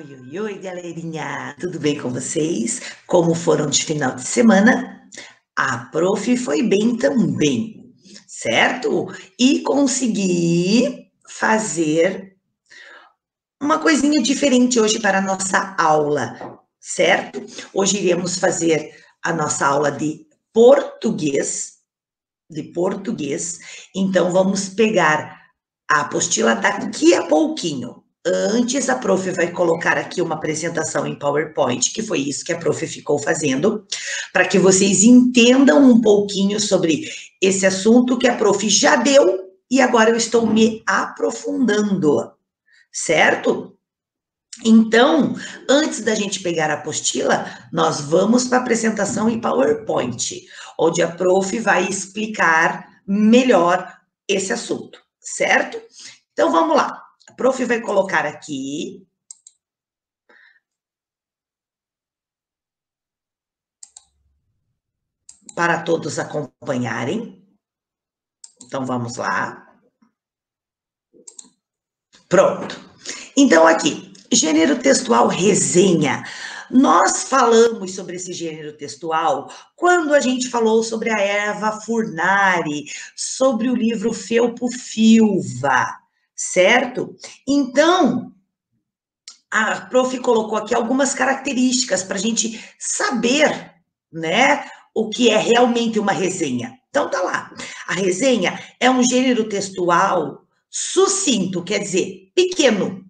Oi, oi, oi, galerinha! Tudo bem com vocês? Como foram de final de semana? A prof foi bem também, certo? E consegui fazer uma coisinha diferente hoje para a nossa aula, certo? Hoje iremos fazer a nossa aula de português. Então, vamos pegar a apostila daqui a pouquinho. Antes, a prof vai colocar aqui uma apresentação em PowerPoint, que foi isso que a prof ficou fazendo, para que vocês entendam um pouquinho sobre esse assunto que a prof já deu e agora eu estou me aprofundando, certo? Então, antes da gente pegar a apostila, nós vamos para a apresentação em PowerPoint, onde a prof vai explicar melhor esse assunto, certo? Então, vamos lá. A prof vai colocar aqui para todos acompanharem. Então, vamos lá. Pronto. Então, aqui, gênero textual resenha. Nós falamos sobre esse gênero textual quando a gente falou sobre a Eva Furnari, sobre o livro Felpo Filva, certo? Então, a prof colocou aqui algumas características para a gente saber, né, o que é realmente uma resenha. Então, tá lá. A resenha é um gênero textual sucinto, quer dizer, pequeno,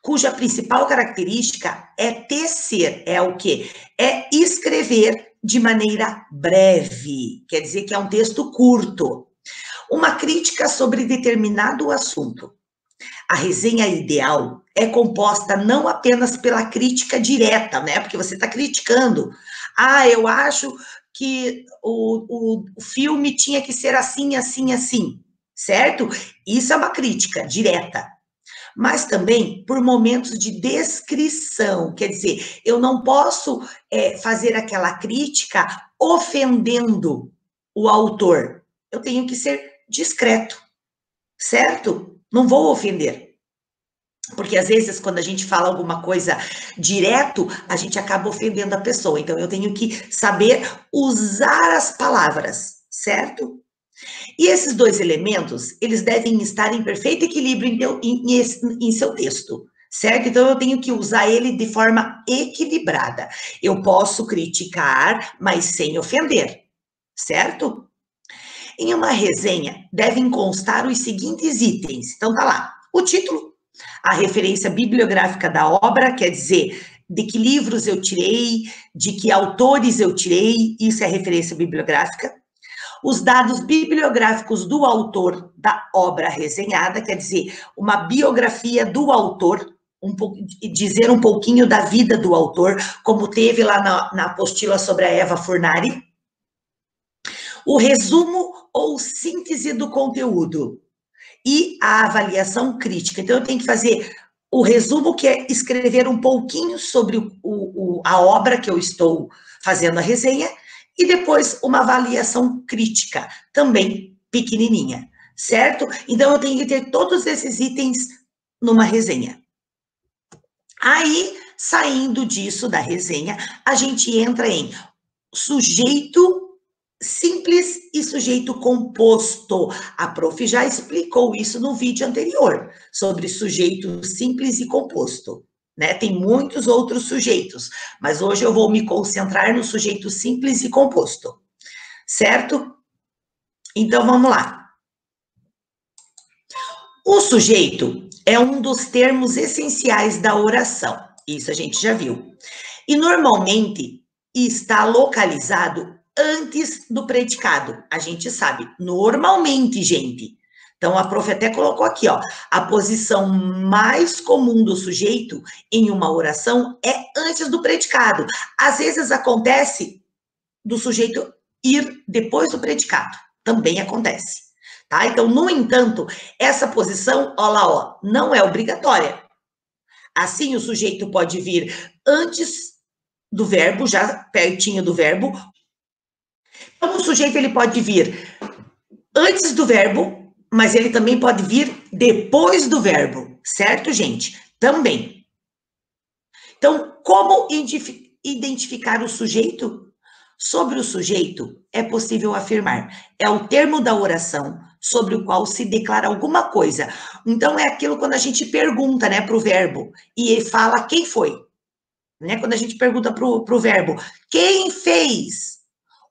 cuja principal característica é tecer, é o quê? É escrever de maneira breve, quer dizer que é um texto curto. Uma crítica sobre determinado assunto. A resenha ideal é composta não apenas pela crítica direta, né? Porque você está criticando. Ah, eu acho que o filme tinha que ser assim, assim, assim, certo? Isso é uma crítica direta. Mas também por momentos de descrição, quer dizer, eu não posso fazer aquela crítica ofendendo o autor. Eu tenho que ser discreto, certo? Não vou ofender. Porque às vezes, quando a gente fala alguma coisa direto, a gente acaba ofendendo a pessoa. Então, eu tenho que saber usar as palavras, certo? E esses dois elementos, eles devem estar em perfeito equilíbrio em seu texto, certo? Então, eu tenho que usar ele de forma equilibrada. Eu posso criticar, mas sem ofender, certo? Em uma resenha, devem constar os seguintes itens. Então, tá lá. O título, a referência bibliográfica da obra, quer dizer, de que livros eu tirei, de que autores eu tirei, isso é referência bibliográfica. Os dados bibliográficos do autor da obra resenhada, quer dizer, uma biografia do autor, dizer um pouquinho da vida do autor, como teve lá na apostila sobre a Eva Furnari. O resumo ou síntese do conteúdo e a avaliação crítica. Então, eu tenho que fazer o resumo, que é escrever um pouquinho sobre a obra que eu estou fazendo a resenha, e depois uma avaliação crítica, também pequenininha, certo? Então, eu tenho que ter todos esses itens numa resenha. Aí, saindo disso, da resenha, a gente entra em sujeito simples e sujeito composto. A prof já explicou isso no vídeo anterior, sobre sujeito simples e composto, né? Tem muitos outros sujeitos, mas hoje eu vou me concentrar no sujeito simples e composto, certo? Então, vamos lá. O sujeito é um dos termos essenciais da oração, isso a gente já viu. E normalmente está localizado antes do predicado. A gente sabe, normalmente, gente. Então, a prof até colocou aqui, ó, a posição mais comum do sujeito em uma oração é antes do predicado. Às vezes acontece do sujeito ir depois do predicado. Também acontece. Tá? Então, no entanto, essa posição, ó lá, ó, não é obrigatória. Assim, o sujeito pode vir antes do verbo, já pertinho do verbo. Então, o sujeito ele pode vir antes do verbo, mas ele também pode vir depois do verbo, certo, gente? Também. Então, como identificar o sujeito? Sobre o sujeito, é possível afirmar. É o termo da oração sobre o qual se declara alguma coisa. Então, é aquilo quando a gente pergunta, né, para o verbo, e ele fala quem foi. Né? Quando a gente pergunta para o verbo, quem fez?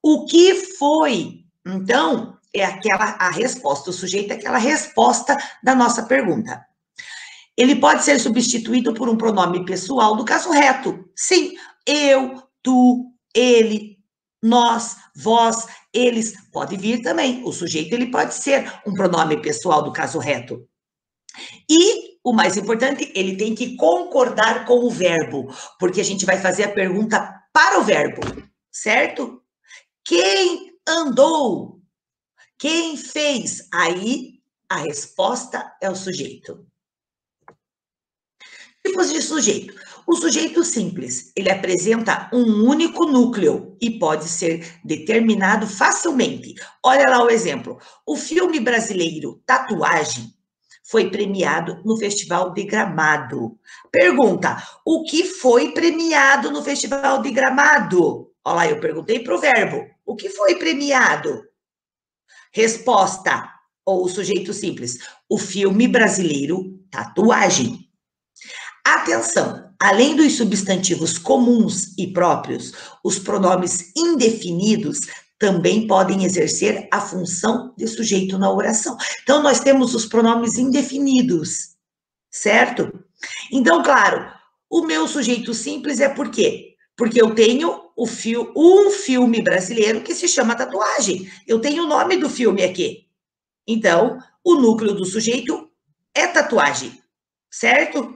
O que foi? Então, é a resposta. O sujeito é aquela resposta da nossa pergunta. Ele pode ser substituído por um pronome pessoal do caso reto. Sim, eu, tu, ele, nós, vós, eles. Pode vir também. O sujeito ele pode ser um pronome pessoal do caso reto. E o mais importante, ele tem que concordar com o verbo, porque a gente vai fazer a pergunta para o verbo, certo? Quem andou? Quem fez? Aí a resposta é o sujeito. Tipos de sujeito. O sujeito simples, ele apresenta um único núcleo e pode ser determinado facilmente. Olha lá o exemplo. O filme brasileiro Tatuagem foi premiado no Festival de Gramado. Pergunta, o que foi premiado no Festival de Gramado? Olha lá, eu perguntei para o verbo, o que foi premiado? Resposta, ou o sujeito simples, o filme brasileiro Tatuagem. Atenção, além dos substantivos comuns e próprios, os pronomes indefinidos também podem exercer a função de sujeito na oração. Então, nós temos os pronomes indefinidos, certo? Então, claro, o meu sujeito simples é por quê? Porque eu tenho um filme brasileiro que se chama Tatuagem. Eu tenho o nome do filme aqui. Então, o núcleo do sujeito é tatuagem, certo?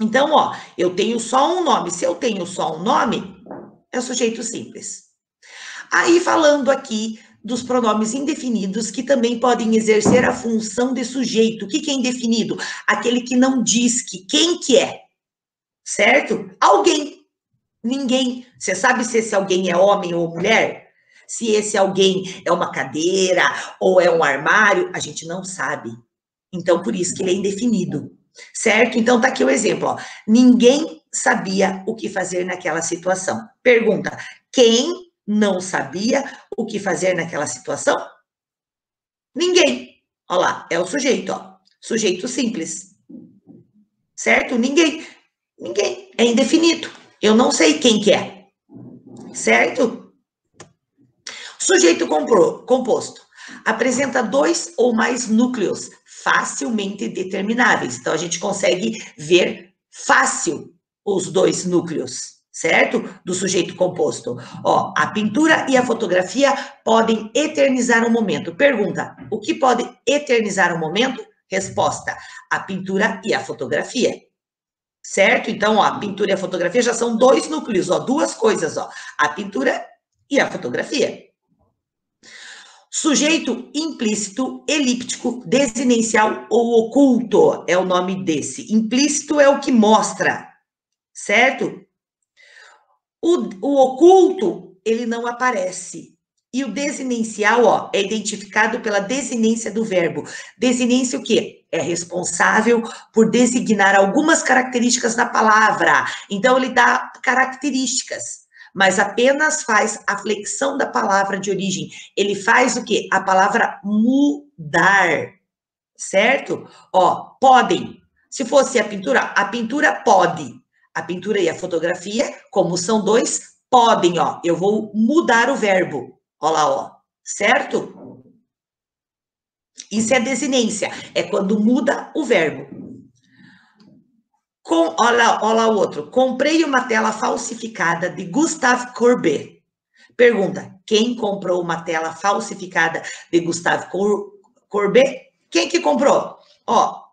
Então, ó, eu tenho só um nome. Se eu tenho só um nome, é o sujeito simples. Aí, falando aqui dos pronomes indefinidos, que também podem exercer a função de sujeito. O que é indefinido? Aquele que não diz quem que é, certo? Alguém, ninguém. Você sabe se esse alguém é homem ou mulher? Se esse alguém é uma cadeira ou é um armário? A gente não sabe. Então, por isso que ele é indefinido. Certo? Então, tá aqui o exemplo, ó. Ninguém sabia o que fazer naquela situação. Pergunta, quem não sabia o que fazer naquela situação? Ninguém. Olha lá, é o sujeito, ó. Sujeito simples. Certo? Ninguém. Ninguém. É indefinido. Eu não sei quem que é. Certo? Sujeito composto. Apresenta dois ou mais núcleos facilmente determináveis. Então, a gente consegue ver fácil os dois núcleos, certo? Do sujeito composto. Ó, a pintura e a fotografia podem eternizar um momento. Pergunta, o que pode eternizar um momento? Resposta, a pintura e a fotografia. Certo? Então, ó, a pintura e a fotografia já são dois núcleos, ó, duas coisas, ó. A pintura e a fotografia. Sujeito implícito, elíptico, desinencial ou oculto é o nome desse. Implícito é o que mostra, certo? O oculto, ele não aparece. E o desinencial, ó, é identificado pela desinência do verbo. Desinência o quê? É responsável por designar algumas características da palavra. Então, ele dá características, mas apenas faz a flexão da palavra de origem. Ele faz o quê? A palavra mudar, certo? Ó, podem. Se fosse a pintura pode. A pintura e a fotografia, como são dois, podem, ó. Eu vou mudar o verbo. Ó lá, ó. Certo? Isso é desinência. É quando muda o verbo. Olha o outro. Comprei uma tela falsificada de Gustave Courbet. Pergunta, quem comprou uma tela falsificada de Gustave Courbet? Quem que comprou? Ó,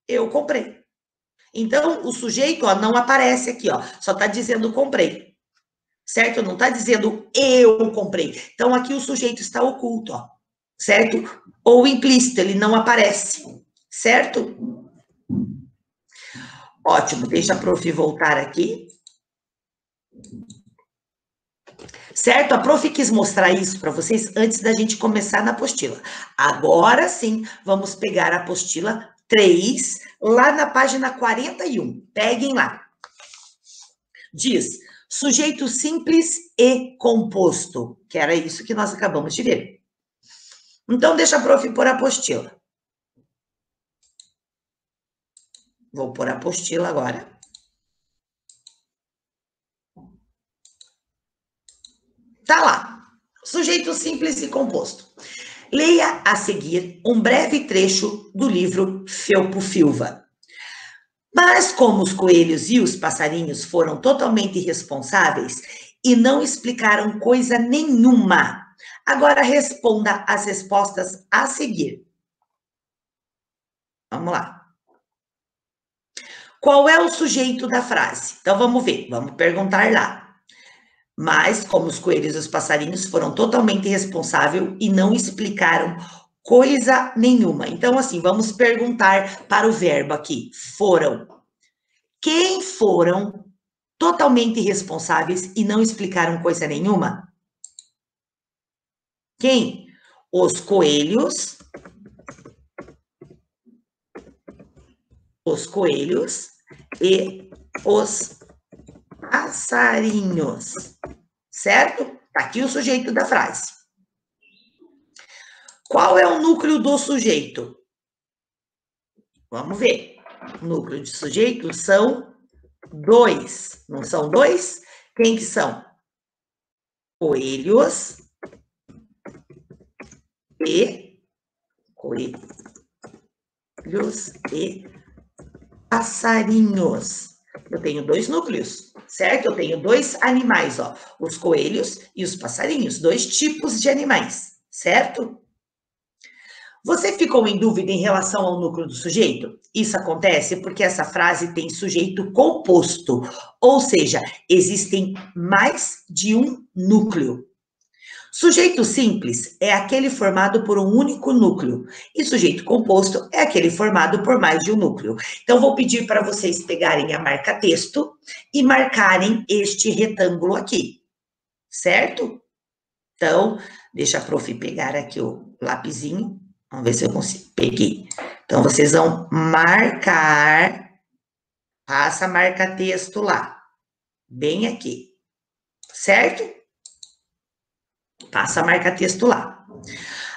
eu comprei. Então, o sujeito, ó, não aparece aqui, ó, só tá dizendo comprei. Certo? Não tá dizendo eu comprei. Então, aqui o sujeito está oculto, ó. Certo? Ou implícito, ele não aparece. Certo? Ótimo, deixa a prof voltar aqui. Certo? A prof quis mostrar isso para vocês antes da gente começar na apostila. Agora sim, vamos pegar a apostila 3, lá na página 41. Peguem lá. Diz, sujeito simples e composto, que era isso que nós acabamos de ver. Então, deixa a prof pôr a apostila. Vou pôr a apostila agora. Tá lá, sujeito simples e composto. Leia a seguir um breve trecho do livro Felpo-Filva. Mas como os coelhos e os passarinhos foram totalmente irresponsáveis e não explicaram coisa nenhuma, agora responda as respostas a seguir. Vamos lá. Qual é o sujeito da frase? Então vamos ver, vamos perguntar lá. Mas, como os coelhos e os passarinhos foram totalmente irresponsáveis e não explicaram coisa nenhuma. Então, assim, vamos perguntar para o verbo aqui. Foram. Quem foram totalmente irresponsáveis e não explicaram coisa nenhuma? Quem? Os coelhos. Os coelhos e os passarinhos, certo? Tá aqui o sujeito da frase. Qual é o núcleo do sujeito? Vamos ver. O núcleo de sujeito são 2. Não são 2? Quem que são? Coelhos e passarinhos. Eu tenho 2 núcleos, certo? Eu tenho 2 animais, ó, os coelhos e os passarinhos, 2 tipos de animais, certo? Você ficou em dúvida em relação ao núcleo do sujeito? Isso acontece porque essa frase tem sujeito composto, ou seja, existem mais de um núcleo. Sujeito simples é aquele formado por um único núcleo, e sujeito composto é aquele formado por mais de um núcleo. Então, vou pedir para vocês pegarem a marca-texto e marcarem este retângulo aqui, certo? Então, deixa a prof pegar aqui o lapisinho, vamos ver se eu consigo. Peguei. Então, vocês vão marcar, passa marca-texto lá, bem aqui, certo? Passa a marca-texto lá.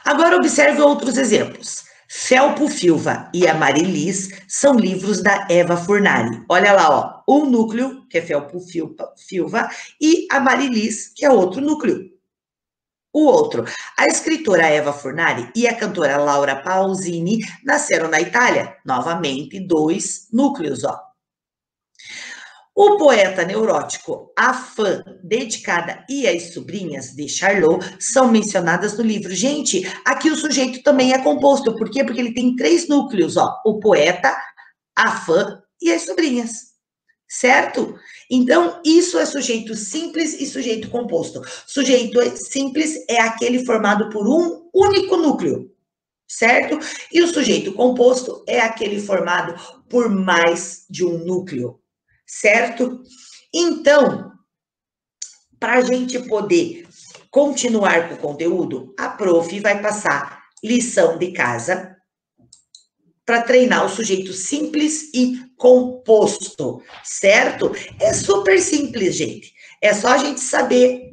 Agora, observe outros exemplos. Felpo-Filva e Amarilis são livros da Eva Furnari. Olha lá, ó, um núcleo, que é Felpo-Filva, e Amarilis, que é outro núcleo. O outro, a escritora Eva Furnari e a cantora Laura Pausini nasceram na Itália. Novamente, 2 núcleos, ó. O poeta neurótico, a fã dedicada e as sobrinhas de Charlot são mencionadas no livro. Gente, aqui o sujeito também é composto. Por quê? Porque ele tem 3 núcleos, ó. O poeta, a fã e as sobrinhas. Certo? Então, isso é sujeito simples e sujeito composto. Sujeito simples é aquele formado por um único núcleo. Certo? E o sujeito composto é aquele formado por mais de um núcleo. Certo? Então, para a gente poder continuar com o conteúdo, a prof vai passar lição de casa para treinar o sujeito simples e composto, certo? É super simples, gente. É só a gente saber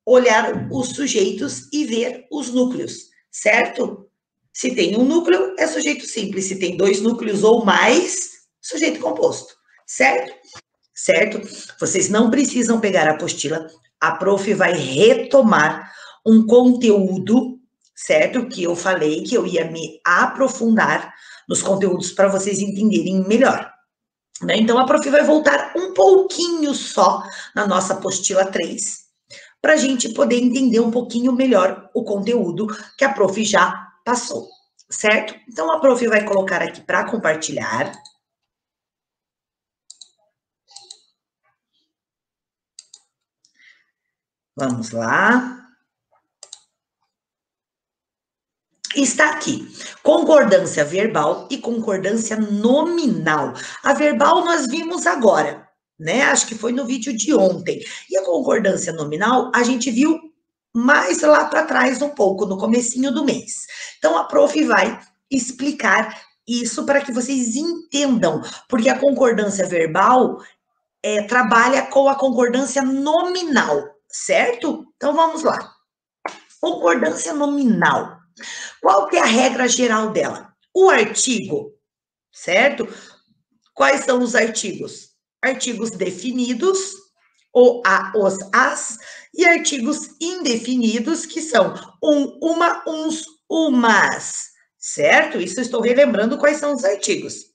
olhar os sujeitos e ver os núcleos, certo? Se tem um núcleo, é sujeito simples. Se tem 2 núcleos ou mais, sujeito composto, certo? Certo? Vocês não precisam pegar a apostila, a prof vai retomar um conteúdo, certo? Que eu falei que eu ia me aprofundar nos conteúdos para vocês entenderem melhor. Né? Então, a prof vai voltar um pouquinho só na nossa apostila 3, para a gente poder entender um pouquinho melhor o conteúdo que a prof já passou, certo? Então, a prof vai colocar aqui para compartilhar. Vamos lá. Está aqui, concordância verbal e concordância nominal. A verbal nós vimos agora, né? Acho que foi no vídeo de ontem. E a concordância nominal a gente viu mais lá para trás um pouco, no comecinho do mês. Então, a prof vai explicar Isso para que vocês entendam, porque a concordância verbal trabalha com a concordância nominal, certo? Então vamos lá. Concordância nominal. Qual que é a regra geral dela? O artigo, certo? Quais são os artigos? Artigos definidos, os, as, e artigos indefinidos, que são uma, uns, umas, certo? Isso eu estou relembrando quais são os artigos.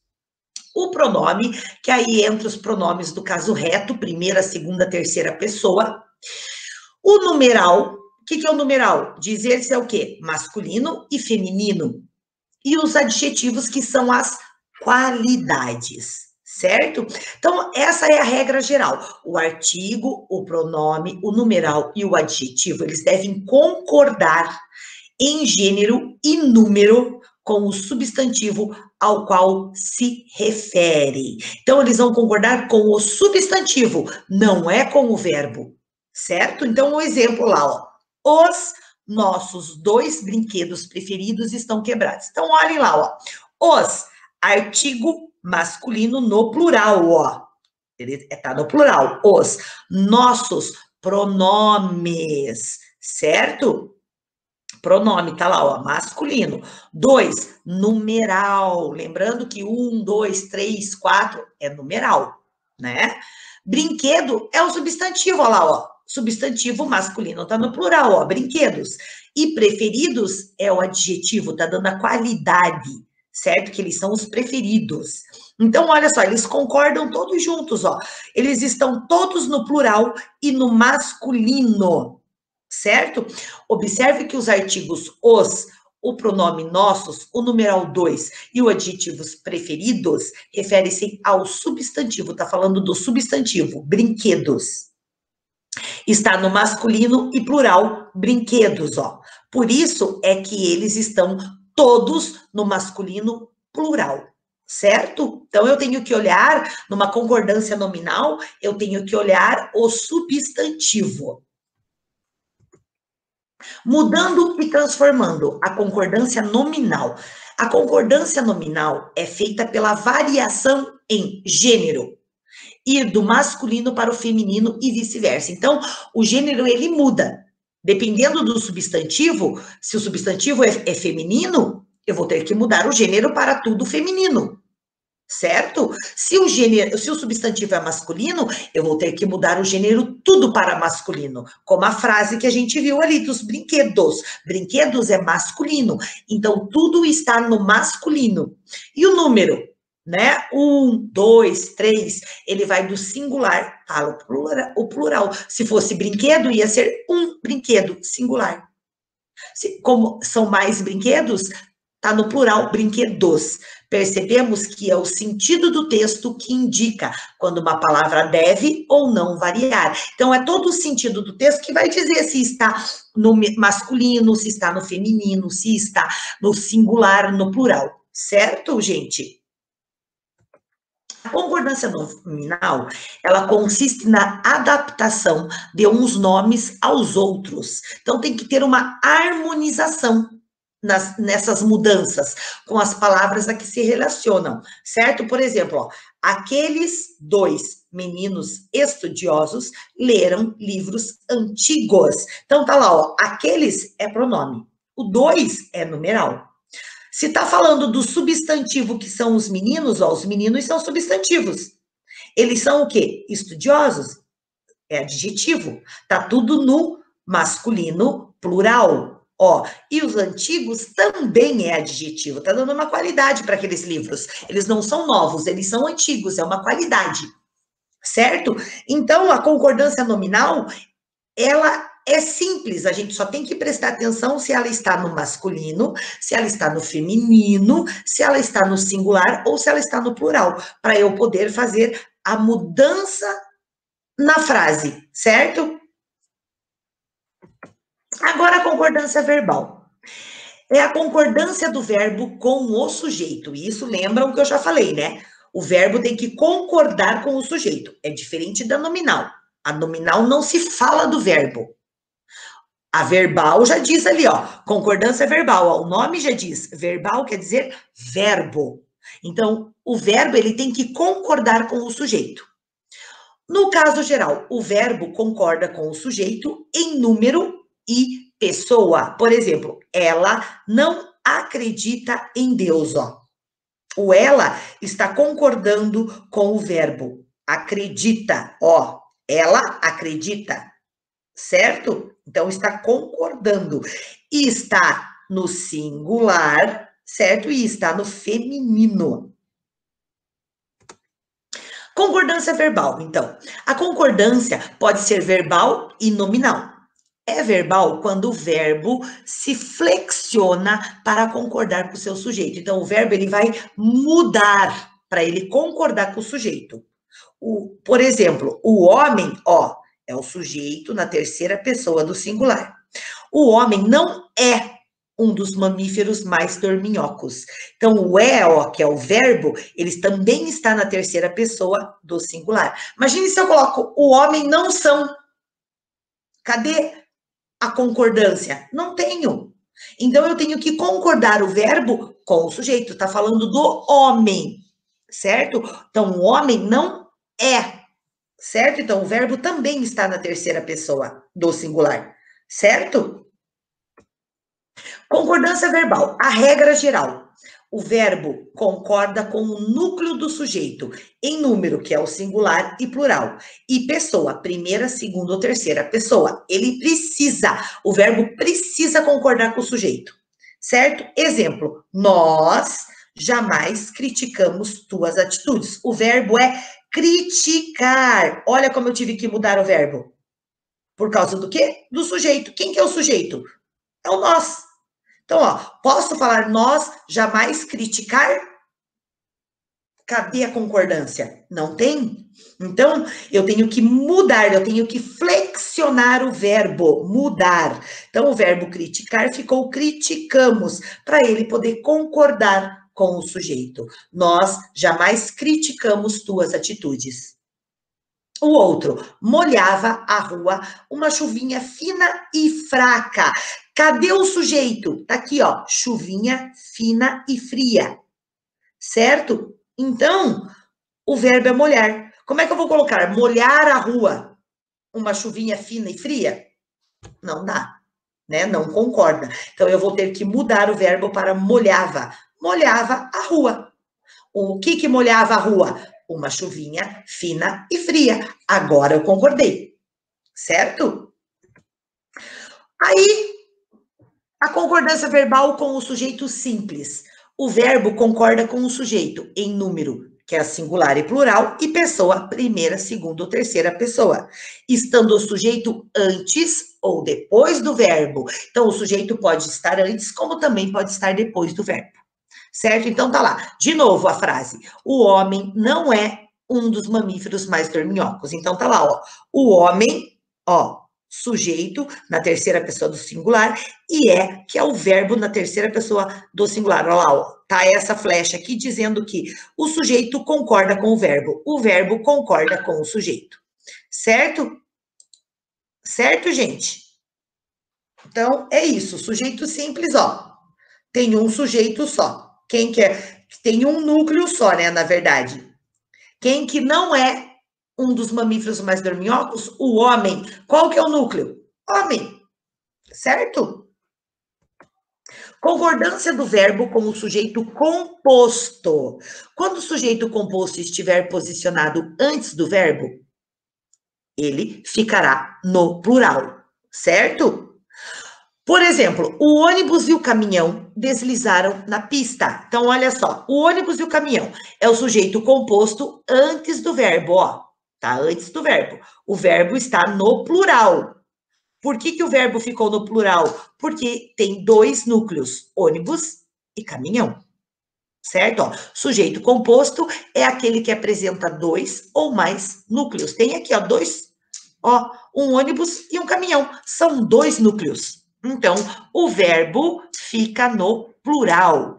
O pronome, que aí entra os pronomes do caso reto, primeira, segunda, terceira pessoa. O numeral, o que é o numeral? Dizer-se é o quê? Masculino e feminino. E os adjetivos, que são as qualidades, certo? Então, essa é a regra geral. O artigo, o pronome, o numeral e o adjetivo, eles devem concordar em gênero e número com o substantivo ao qual se refere. Então, eles vão concordar com o substantivo, não é com o verbo, certo? Então, um exemplo lá, ó. Os nossos 2 brinquedos preferidos estão quebrados. Então, olhem lá, ó. Os, artigo masculino no plural, ó. Ele está no plural. Os nossos pronomes, certo? Pronome, tá lá, ó, masculino. 2, numeral. Lembrando que 1, 2, 3, 4 é numeral, né? Brinquedo é o substantivo, ó lá, ó. Substantivo masculino tá no plural, ó, brinquedos. E preferidos é o adjetivo, tá dando a qualidade, certo? Que eles são os preferidos. Então, olha só, eles concordam todos juntos, ó. Eles estão todos no plural e no masculino, certo? Observe que os artigos os, o pronome nossos, o numeral 2 e o adjetivos preferidos referem-se ao substantivo, tá falando do substantivo, brinquedos. Está no masculino e plural, brinquedos, ó. Por isso é que eles estão todos no masculino plural, certo? Então, eu tenho que olhar, numa concordância nominal, eu tenho que olhar o substantivo. Mudando e transformando a concordância nominal. A concordância nominal é feita pela variação em gênero, ir do masculino para o feminino e vice-versa. Então, o gênero, ele muda. Dependendo do substantivo, se o substantivo é feminino, eu vou ter que mudar o gênero para tudo feminino, certo? Se o substantivo é masculino, eu vou ter que mudar o gênero tudo para masculino, como a frase que a gente viu ali dos brinquedos. Brinquedos é masculino, então tudo está no masculino. E o número, né? 1, 2, 3, ele vai do singular para o plural. Se fosse brinquedo, ia ser um brinquedo, singular. Como são mais brinquedos, tá no plural, brinquedos. Percebemos que é o sentido do texto que indica quando uma palavra deve ou não variar. Então, é todo o sentido do texto que vai dizer se está no masculino, se está no feminino, se está no singular, no plural. Certo, gente? A concordância nominal, ela consiste na adaptação de uns nomes aos outros. Então, tem que ter uma harmonização nessas mudanças com as palavras a que se relacionam, certo? Por exemplo, ó, aqueles 2 meninos estudiosos leram livros antigos. Então, tá lá, ó, aqueles é pronome, o 2 é numeral. Se está falando do substantivo que são os meninos, ó, os meninos são substantivos. Eles são o quê? Estudiosos? É adjetivo. Tá tudo no masculino plural. Ó, e os antigos também é adjetivo. Tá dando uma qualidade para aqueles livros. Eles não são novos, eles são antigos, é uma qualidade. Certo? Então, a concordância nominal, ela é simples, a gente só tem que prestar atenção se ela está no masculino, se ela está no feminino, se ela está no singular ou se ela está no plural, para eu poder fazer a mudança na frase, certo? Agora a concordância verbal. É a concordância do verbo com o sujeito, e isso lembra o que eu já falei, né? O verbo tem que concordar com o sujeito, é diferente da nominal. A nominal não se fala do verbo. A verbal já diz ali, ó, concordância verbal, ó, o nome já diz, verbal quer dizer verbo, Então, o verbo, ele tem que concordar com o sujeito. No caso geral, o verbo concorda com o sujeito em número e pessoa. Por exemplo, ela não acredita em Deus, ó. O ela está concordando com o verbo acredita, ó. Ela acredita, certo? Então, está concordando. E está no singular, certo? E está no feminino. Concordância verbal, então. A concordância pode ser verbal e nominal. É verbal quando o verbo se flexiona para concordar com o seu sujeito. Então, o verbo ele vai mudar para ele concordar com o sujeito. Por exemplo, o homem, ó, é o sujeito na terceira pessoa do singular. O homem não é um dos mamíferos mais dorminhocos. Então, o é, ó, que é o verbo, ele também está na terceira pessoa do singular. Imagine se eu coloco o homem não são. Cadê a concordância? Não tenho. Então, eu tenho que concordar o verbo com o sujeito. Está falando do homem, certo? Então, o homem não é, certo? Então, o verbo também está na terceira pessoa do singular, certo? Concordância verbal. A regra geral. O verbo concorda com o núcleo do sujeito, em número, que é o singular e plural. E pessoa, primeira, segunda ou terceira pessoa. Ele precisa, o verbo precisa concordar com o sujeito. Certo? Exemplo, nós jamais criticamos tuas atitudes. O verbo é criticar. Olha como eu tive que mudar o verbo. Por causa do quê? Do sujeito. Quem que é o sujeito? É o nós. Então, ó, posso falar nós jamais criticar? Cadê a concordância? Não tem? Então, eu tenho que mudar, eu tenho que flexionar o verbo, mudar. Então, o verbo criticar ficou criticamos, para ele poder concordar com o sujeito. Nós jamais criticamos tuas atitudes. O outro, molhava a rua, uma chuvinha fina e fraca. Cadê o sujeito? Tá aqui, ó, chuvinha fina e fria, certo? Então, o verbo é molhar. Como é que eu vou colocar? Molhar a rua, uma chuvinha fina e fria? Não dá, né? Não concorda. Então, eu vou ter que mudar o verbo para molhava. Molhava a rua. O que molhava a rua? Uma chuvinha fina e fria. Agora eu concordei, certo? Aí, a concordância verbal com o sujeito simples. O verbo concorda com o sujeito em número, que é singular e plural, e pessoa, primeira, segunda ou terceira pessoa, estando o sujeito antes ou depois do verbo. Então, o sujeito pode estar antes, como também pode estar depois do verbo. Certo? Então, tá lá. De novo a frase. O homem não é um dos mamíferos mais dorminhocos. Então, tá lá, ó. O homem, ó, sujeito na terceira pessoa do singular e é, que é o verbo na terceira pessoa do singular. Olha lá, ó. Tá essa flecha aqui dizendo que o sujeito concorda com o verbo concorda com o sujeito. Certo? Certo, gente? Então, é isso. Sujeito simples, ó. Tem um sujeito só. Quem que é? Tem um núcleo só, né, na verdade. Quem que não é um dos mamíferos mais dorminhocos? O homem. Qual que é o núcleo? Homem. Certo? Concordância do verbo com o sujeito composto. Quando o sujeito composto estiver posicionado antes do verbo, ele ficará no plural, certo? Por exemplo, o ônibus e o caminhão deslizaram na pista. Então, olha só, o ônibus e o caminhão é o sujeito composto antes do verbo, ó. Tá antes do verbo. O verbo está no plural. Por que o verbo ficou no plural? Porque tem dois núcleos, ônibus e caminhão. Certo? Ó, sujeito composto é aquele que apresenta dois ou mais núcleos. Tem aqui, ó, dois, ó, um ônibus e um caminhão. São dois núcleos. Então, o verbo fica no plural.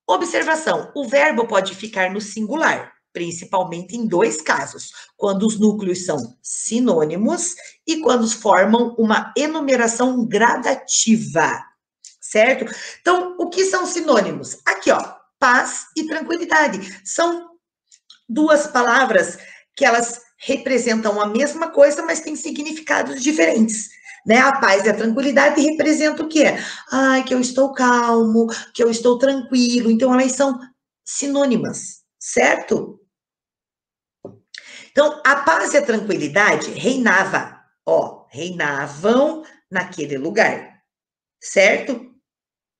Observação: o verbo pode ficar no singular, principalmente em dois casos: quando os núcleos são sinônimos e quando formam uma enumeração gradativa, certo? Então, o que são sinônimos? Aqui, ó. paz e tranquilidade. São duas palavras que elas representam a mesma coisa, mas têm significados diferentes. Né? A paz e a tranquilidade representam o quê? Ai, que eu estou calmo, que eu estou tranquilo. Então, elas são sinônimas, certo? Então, a paz e a tranquilidade reinavam naquele lugar, certo?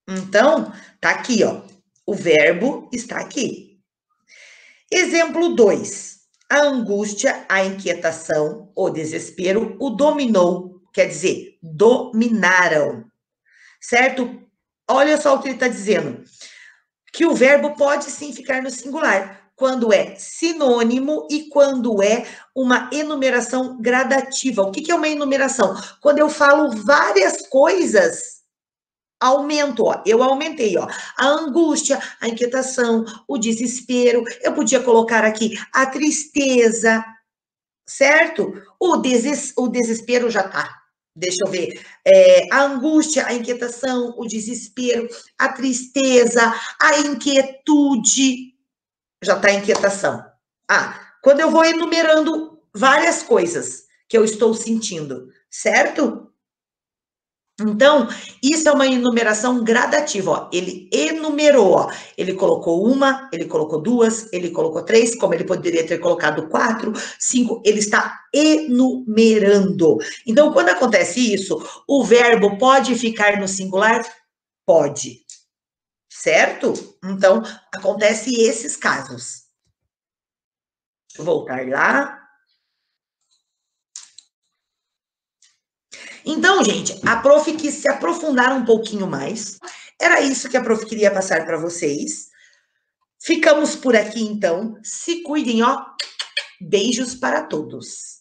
Então, tá aqui, ó. O verbo está aqui. Exemplo 2. A angústia, a inquietação, o desespero o dominou, quer dizer, dominaram, certo? Olha só o que ele está dizendo. Que o verbo pode sim ficar no singular, quando é sinônimo e quando é uma enumeração gradativa. O que é uma enumeração? Quando eu falo várias coisas, aumento, ó, eu aumentei, ó, a angústia, a inquietação, o desespero, eu podia colocar aqui a tristeza, certo? O desespero já tá. Deixa eu ver. A angústia, a inquietação, o desespero, a tristeza, a inquietude. Já está a inquietação. Quando eu vou enumerando várias coisas que eu estou sentindo, certo? Então, isso é uma enumeração gradativa, ó. Ele enumerou, ó. Ele colocou uma, ele colocou duas, ele colocou três, como ele poderia ter colocado 4, 5, ele está enumerando. Então, quando acontece isso, o verbo pode ficar no singular? Pode. Certo? Então, acontece esses casos. Vou voltar lá. Então, gente, a prof quis se aprofundar um pouquinho mais. Era isso que a prof queria passar para vocês. Ficamos por aqui, então. Se cuidem, ó. Beijos para todos.